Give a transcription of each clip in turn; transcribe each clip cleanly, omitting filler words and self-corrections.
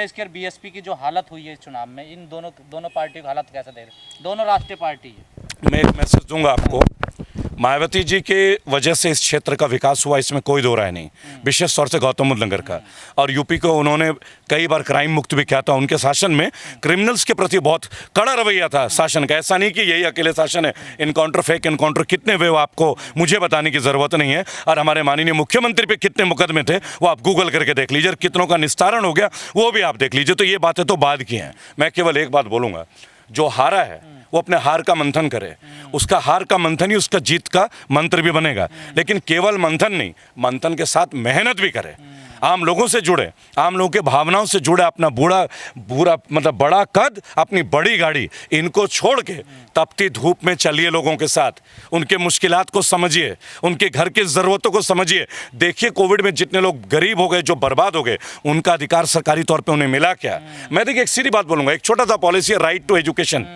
कांग्रेस की और बीएसपी की जो हालत हुई है इस चुनाव में, इन दोनों पार्टियों की हालत कैसे देख रहे? दोनों राष्ट्रीय पार्टी है। मैं एक मैसेज दूंगा आपको। मायावती जी के वजह से इस क्षेत्र का विकास हुआ, इसमें कोई दो राय नहीं, विशेष तौर से गौतम बुद्ध नगर का। और यूपी को उन्होंने कई बार क्राइम मुक्त भी किया था। उनके शासन में क्रिमिनल्स के प्रति बहुत कड़ा रवैया था शासन का। ऐसा नहीं कि यही अकेले शासन है। इनकाउंटर, फेक इनकाउंटर कितने हुए वो आपको मुझे बताने की ज़रूरत नहीं है। और हमारे माननीय मुख्यमंत्री पे कितने मुकदमे थे वो आप गूगल करके देख लीजिए। कितनों का निस्तारण हो गया वो भी आप देख लीजिए। तो ये बातें तो बाद की हैं। मैं केवल एक बात बोलूँगा, जो हारा है वो अपने हार का मंथन करे। उसका हार का मंथन ही उसका जीत का मंत्र भी बनेगा। लेकिन केवल मंथन नहीं, मंथन के साथ मेहनत भी करे, आम लोगों से जुड़े, आम लोगों के भावनाओं से जुड़े। अपना मतलब बड़ा कद, अपनी बड़ी गाड़ी, इनको छोड़ के तपती धूप में चलिए लोगों के साथ। उनके मुश्किलात को समझिए, उनके घर की ज़रूरतों को समझिए। देखिए कोविड में जितने लोग गरीब हो गए, जो बर्बाद हो गए, उनका अधिकार सरकारी तौर पे उन्हें मिला क्या? मैं देखिए एक सीधी बात बोलूँगा, एक छोटा सा पॉलिसी है, राइट टू एजुकेशन,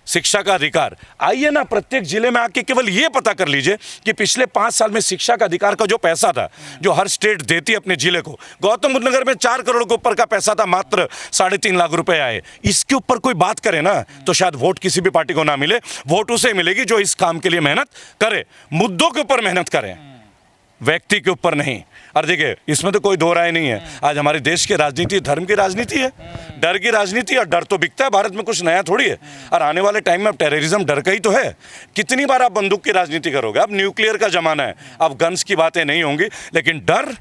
शिक्षा का अधिकार। आइए ना प्रत्येक जिले में आके केवल ये पता कर लीजिए कि पिछले 5 साल में शिक्षा का अधिकार का जो पैसा था, जो हर स्टेट देती है अपने जिले को, गौतम बुद्ध नगर में 4 करोड़ के ऊपर का पैसा था, मात्र 3.5 लाख रुपए आए। इसके ऊपर कोई बात करे ना तो शायद वोट किसी भी पार्टी को ना मिले। वोट उसे मिलेगी जो इस काम के लिए मेहनत करे, मुद्दों के ऊपर मेहनत करे, व्यक्ति के ऊपर नहीं। और देखिए इसमें तो कोई दो राय नहीं है, आज हमारे देश की राजनीति धर्म की राजनीति है, डर की राजनीति। और डर तो बिकता है भारत में, कुछ नया थोड़ी है। और आने वाले टाइम में अब टेररिज्म डर का ही तो है। कितनी बार आप बंदूक की राजनीति करोगे? अब न्यूक्लियर का जमाना है, अब गन्स की बातें नहीं होंगी। लेकिन डर,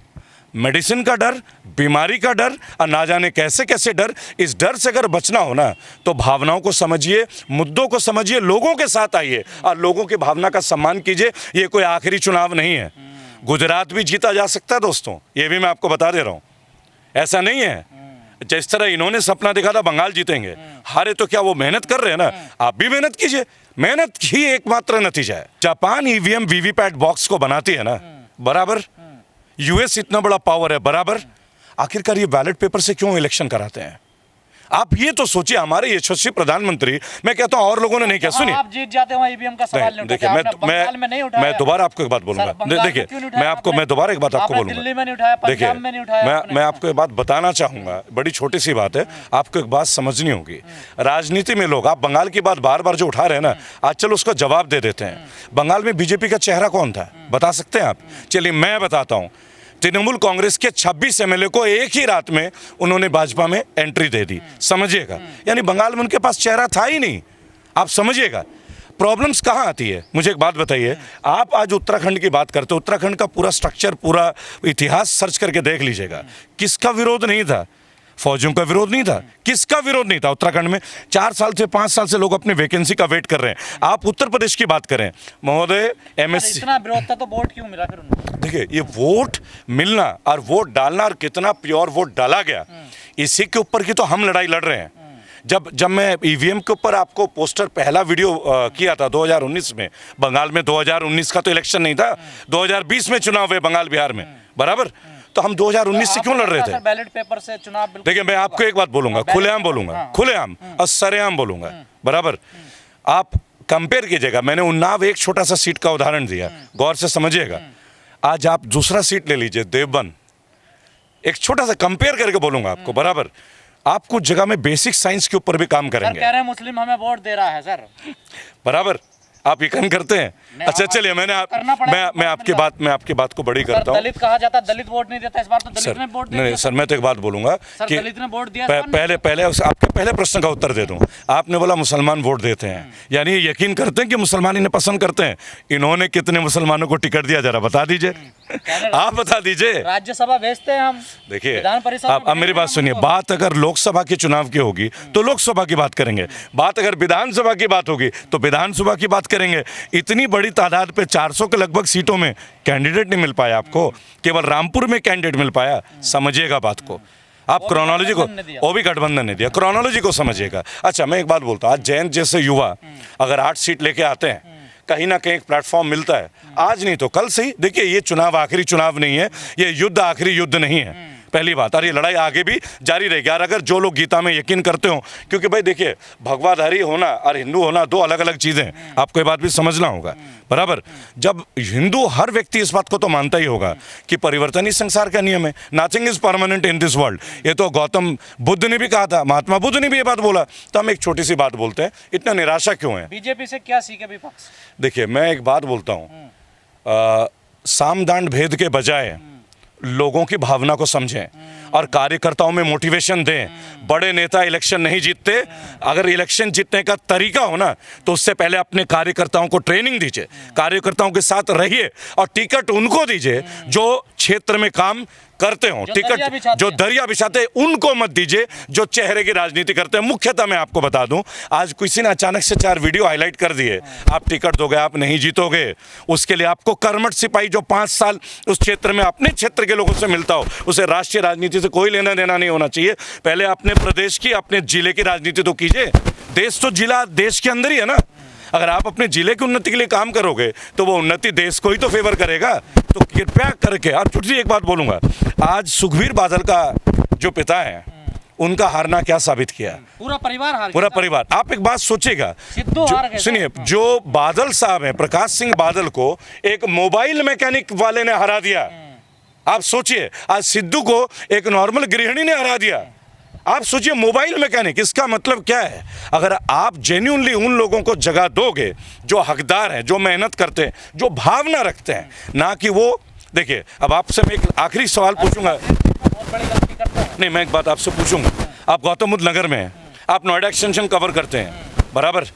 मेडिसिन का डर, बीमारी का डर और ना जाने कैसे कैसे डर, इस डर से अगर बचना हो ना तो भावनाओं को समझिए, मुद्दों को समझिए, लोगों के साथ आइए और लोगों की भावना का सम्मान कीजिए। ये कोई आखिरी चुनाव नहीं है। गुजरात भी जीता जा सकता है दोस्तों, ये भी मैं आपको बता दे रहा हूँ। ऐसा नहीं है जिस तरह इन्होंने सपना देखा था बंगाल जीतेंगे, हारे तो क्या वो मेहनत कर रहे हैं ना, आप भी मेहनत कीजिए। मेहनत ही एकमात्र नतीजा है। जापान ईवीएम वीवीपैट बॉक्स को बनाती है ना, बराबर। यूएस इतना बड़ा पावर है, बराबर। आखिरकार ये बैलेट पेपर से क्यों इलेक्शन कराते हैं? आप ये तो सोचिए, हमारे यशस्वी प्रधानमंत्री, मैं कहता हूँ और लोगों ने नहीं किया। सुनिए, आप जीत जाते हो ईवीएम का सवाल नहीं देखिए मैं दोबारा आपको एक बात बोलूंगा। देखिए मैं दोबारा एक बात आपको बोलूंगा। दिल्ली में नहीं उठाया, पंजाब में नहीं उठाया। मैं आपको एक बात बताना चाहूंगा, बड़ी छोटी सी बात है, आपको एक बात समझनी होगी। राजनीति में लोग, आप बंगाल की बात बार बार जो उठा रहे हैं ना, आज चलो उसका जवाब दे देते हैं। बंगाल में बीजेपी का चेहरा कौन था, बता सकते हैं आप? चलिए मैं बताता हूँ। तृणमूल कांग्रेस के 26 एमएलए को एक ही रात में उन्होंने भाजपा में एंट्री दे दी, समझिएगा। यानी बंगाल में उनके पास चेहरा था ही नहीं। आप समझिएगा प्रॉब्लम्स कहाँ आती है। मुझे एक बात बताइए, आप आज उत्तराखंड की बात करते हो, उत्तराखंड का पूरा स्ट्रक्चर, पूरा इतिहास सर्च करके देख लीजिएगा। किसका विरोध नहीं था? फौजियों का विरोध नहीं था, किसका विरोध नहीं था? उत्तराखंड में 4 साल से 5 साल से लोग अपनी वैकेंसी का वेट कर रहे हैं। आप उत्तर प्रदेश की बात करें महोदय, एमएससी, इतना विरोध था तो वोट क्यों मिला फिर उनको? देखिए ये वोट मिलना और वोट डालना और कितना प्योर वोट डाला गया, इसी के ऊपर की तो हम लड़ाई लड़ रहे हैं। जब मैं ईवीएम के ऊपर आपको पोस्टर पहला वीडियो किया था 2019 में, बंगाल में 2019 का तो इलेक्शन नहीं था, 2020 में चुनाव है बंगाल बिहार में, बराबर। तो हम 2019 से क्यों लड़ रहे थे? बैलेट पेपर से चुनाव बिल्कुल। देखिए मैं आपको एक बात बोलूंगा, खुलेआम बोलूंगा, खुलेआम और सरेआम बोलूंगा, बराबर। आप कंपेयर कीजिएगा, मैंने उन्नाव एक छोटा सा सीट का उदाहरण दिया, गौर से समझिएगा। आज आप दूसरा सीट ले लीजिए, देवबंद, एक छोटा सा कंपेयर करके बोलूंगा आपको, बराबर। आप कुछ जगह में बेसिक साइंस के ऊपर भी काम करेंगे। कह रहे हैं मुस्लिम हमें वोट दे रहा है सर, बराबर। आप यकीन करते हैं? अच्छा चलिए मैं आपकी बात को बड़ी करता हूँ। दलित कहा जाता है, दलित वोट नहीं देता, इस बार तो दलित ने वोट दिया। नहीं सर, मैं तो एक बात बोलूंगा कि दलित ने वोट दिया। पहले आपके पहले प्रश्न का उत्तर दे दूं। आपने बोला मुसलमान वोट देते हैं, यानी ये यकीन करते हैं कि मुसलमान इन्हें पसंद करते हैं? इन्होंने कितने मुसलमानों को टिकट दिया, जरा बता दीजिए, आप बता दीजिए। राज्यसभा भेजते हैं हम, देखिए अब मेरी बात सुनिए। बात अगर लोकसभा के चुनाव की होगी तो लोकसभा की बात करेंगे, बात अगर विधानसभा की बात होगी तो विधानसभा की बात करेंगे। इतनी बड़ी तादाद पे 400 के लगभग सीटों में कैंडिडेट नहीं मिल पाया आपको, केवल रामपुर में कैंडिडेट मिल पाया। समझिएगा बात को आप, क्रोनोलॉजी को, वो भी गठबंधन ने दिया, क्रोनोलॉजी को समझिएगा। अच्छा मैं एक बात बोलता हूँ, आज जयंत जैसे युवा अगर 8 सीट लेके आते हैं, कहीं ना कहीं एक प्लेटफॉर्म मिलता है, आज नहीं तो कल से ही। देखिए ये चुनाव आखिरी चुनाव नहीं है, ये युद्ध आखिरी युद्ध नहीं है। पहली बात। और ये लड़ाई आगे भी जारी रहेगी। और अगर जो लोग गीता में यकीन करते हो, क्योंकि भाई देखिए, भगवाधारी होना और हिंदू होना दो अलग अलग चीज़ें हैं, आपको ये बात भी समझना होगा, बराबर। जब हिंदू, हर व्यक्ति इस बात को तो मानता ही होगा कि परिवर्तन ही संसार का नियम है, nothing is permanent in this world. ये तो गौतम बुद्ध ने भी कहा था, महात्मा बुद्ध ने भी ये बात बोला। तो हम एक छोटी सी बात बोलते हैं, इतना निराशा क्यों है? बीजेपी से क्या सीखे विपक्ष? देखिए, मैं एक बात बोलता हूँ, साम दांड भेद के बजाय लोगों की भावना को समझें और कार्यकर्ताओं में मोटिवेशन दें। बड़े नेता इलेक्शन नहीं जीतते। अगर इलेक्शन जीतने का तरीका हो ना, तो उससे पहले अपने कार्यकर्ताओं को ट्रेनिंग दीजिए, कार्यकर्ताओं के साथ रहिए और टिकट उनको दीजिए जो क्षेत्र में काम करते हो। टिकट जो दरिया बिछाते हैं उनको मत दीजिए, जो चेहरे की राजनीति करते हैं। मुख्यतः मैं आपको बता दूं, आज किसी ने अचानक से 4 वीडियो हाईलाइट कर दिए, आप टिकट दोगे, आप नहीं जीतोगे। उसके लिए आपको कर्मठ सिपाही जो 5 साल उस क्षेत्र में अपने क्षेत्र के लोगों से मिलता हो, उसे राष्ट्रीय राजनीति से कोई लेना देना नहीं होना चाहिए। पहले अपने प्रदेश की, अपने जिले की राजनीति तो कीजिए। देश तो जिला देश के अंदर ही है ना। अगर आप अपने जिले की उन्नति के लिए काम करोगे तो वो उन्नति देश को ही तो फेवर करेगा। तो कृपया करके, आप छोटी सी एक बात बोलूंगा, आज सुखबीर बादल का जो पिता है, उनका हारना क्या साबित किया? पूरा परिवार हार गया। पूरा परिवार। आप एक बात सोचिएगा, सुनिए, जो बादल साहब हैं, प्रकाश सिंह बादल को एक मोबाइल मैकेनिक वाले ने हरा दिया। आप सोचिए, आज सिद्धू को एक नॉर्मल गृहिणी ने हरा दिया। आप सोचिए, मोबाइल मैकेनिक। इसका मतलब क्या है? अगर आप जेन्युइनली उन लोगों को जगह दोगे जो हकदार हैं, जो मेहनत करते हैं, जो भावना रखते हैं, ना कि वो, देखिए, अब आपसे मैं एक आखिरी सवाल पूछूंगा। बहुत बड़ी गलती करता है। नहीं, मैं एक बात आपसे पूछूंगा, आप गौतम बुद्ध नगर में हैं, आप नोएडा एक्सटेंशन कवर करते हैं, बराबर।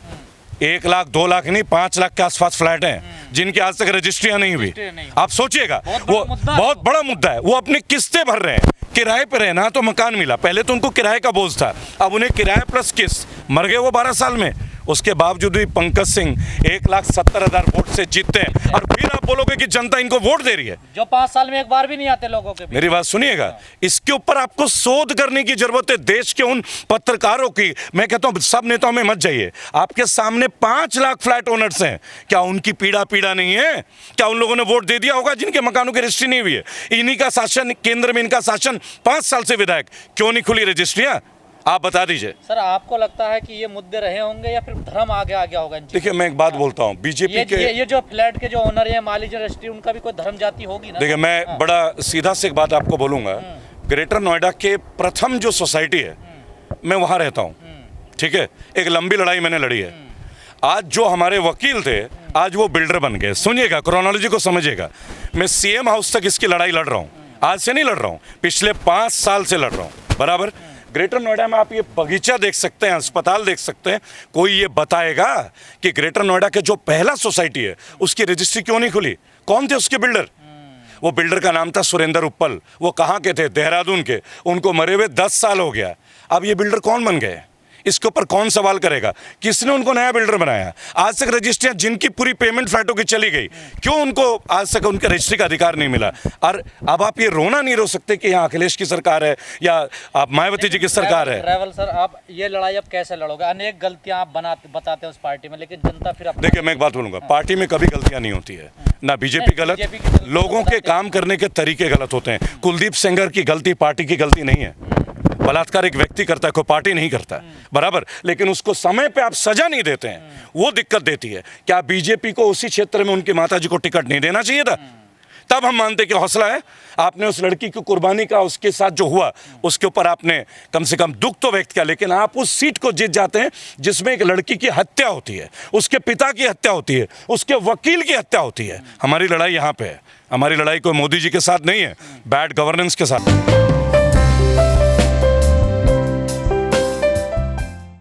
1 लाख 2 लाख नहीं, 5 लाख के आसपास फ्लैट हैं जिनकी आज तक रजिस्ट्रियां नहीं हुई। आप सोचिएगा, वो बहुत बड़ा मुद्दा है। वो अपनी किस्तें भर रहे हैं, किराए पर रहना तो मकान मिला, पहले तो उनको किराए का बोझ था, अब उन्हें किराए प्लस किस्त, मर गए वो 12 साल में। उसके बावजूद भी पंकज सिंह 1,70,000 वोट से जीतते हैं। और फिर आप बोलोगे कि जनता इनको वोट दे रही है, जो 5 साल में एक बार भी नहीं आते लोगों के। मेरी बात सुनिएगा, इसके ऊपर आपको शोध करने की जरूरत है। देश के उन पत्रकारों की, मैं कहता हूं सब नेताओं में मत जाइए। आपके सामने 5 लाख फ्लैट ओनर्स हैं, क्या उनकी पीड़ा नहीं है? क्या उन लोगों ने वोट दे दिया होगा जिनके मकानों की रजिस्ट्री नहीं हुई है? इन्हीं का शासन, केंद्र में इनका शासन, 5 साल से विधायक, क्यों नहीं खुली रजिस्ट्रियां? आप बता दीजिए। सर, आपको लगता है कि ये मुद्दे रहे होंगे या फिर धर्म आगे आ गया होगा? देखिए, मैं एक बात बोलता हूँ, बीजेपी के ये जो फ्लैट के जो ओनर है, मालिक, जो रजिस्ट्री, उनका भी कोई धर्म जाति होगी ना? देखिए, मैं बड़ा सीधा से एक बात आपको बोलूंगा। ग्रेटर नोएडा के प्रथम जो सोसाइटी है, मैं वहाँ रहता हूँ, ठीक है। एक लंबी लड़ाई मैंने लड़ी है। आज जो हमारे वकील थे, आज वो बिल्डर बन गए। सुनिएगा, क्रोनोलॉजी को समझिएगा। मैं सीएम हाउस तक इसकी लड़ाई लड़ रहा हूँ, आज से नहीं लड़ रहा हूँ, पिछले 5 साल से लड़ रहा हूँ, बराबर। ग्रेटर नोएडा में आप ये बगीचा देख सकते हैं, अस्पताल देख सकते हैं। कोई ये बताएगा कि ग्रेटर नोएडा के जो पहला सोसाइटी है उसकी रजिस्ट्री क्यों नहीं खुली? कौन थे उसके बिल्डर? वो बिल्डर का नाम था सुरेंद्र उप्पल। वो कहाँ के थे? देहरादून के। उनको मरे हुए 10 साल हो गया। अब ये बिल्डर कौन बन गए? इसके ऊपर कौन सवाल करेगा? किसने उनको नया बिल्डर बनाया? आज तक रजिस्ट्रियां, जिनकी पूरी पेमेंट फ्लैटों की चली गई, क्यों उनको आज तक उनके रजिस्ट्री का अधिकार नहीं मिला? और अब आप ये रोना नहीं रो सकते कि यहाँ अखिलेश की सरकार है या आप मायावती जी की सरकार है। ट्रैवल सर, आप ये लड़ाई अब कैसे लड़ोगे? अनेक गलतियां आप बताते हैं उस पार्टी में, लेकिन जनता फिर देखिए, मैं एक बात बोलूंगा, पार्टी में कभी गलतियां नहीं होती है ना। बीजेपी गलत, लोगों के काम करने के तरीके गलत होते हैं। कुलदीप सेंगर की गलती पार्टी की गलती नहीं है। बलात्कार एक व्यक्ति करता है, कोई पार्टी नहीं करता, बराबर। लेकिन उसको समय पे आप सजा नहीं देते हैं, वो दिक्कत देती है। क्या बीजेपी को उसी क्षेत्र में उनकी माताजी को टिकट नहीं देना चाहिए था? तब हम मानते कि हौसला है। आपने उस लड़की की कुर्बानी का, उसके साथ जो हुआ उसके ऊपर आपने कम से कम दुख तो व्यक्त किया, लेकिन आप उस सीट को जीत जाते हैं जिसमें एक लड़की की हत्या होती है, उसके पिता की हत्या होती है, उसके वकील की हत्या होती है। हमारी लड़ाई यहाँ पे है। हमारी लड़ाई कोई मोदी जी के साथ नहीं है, बैड गवर्नेंस के साथ।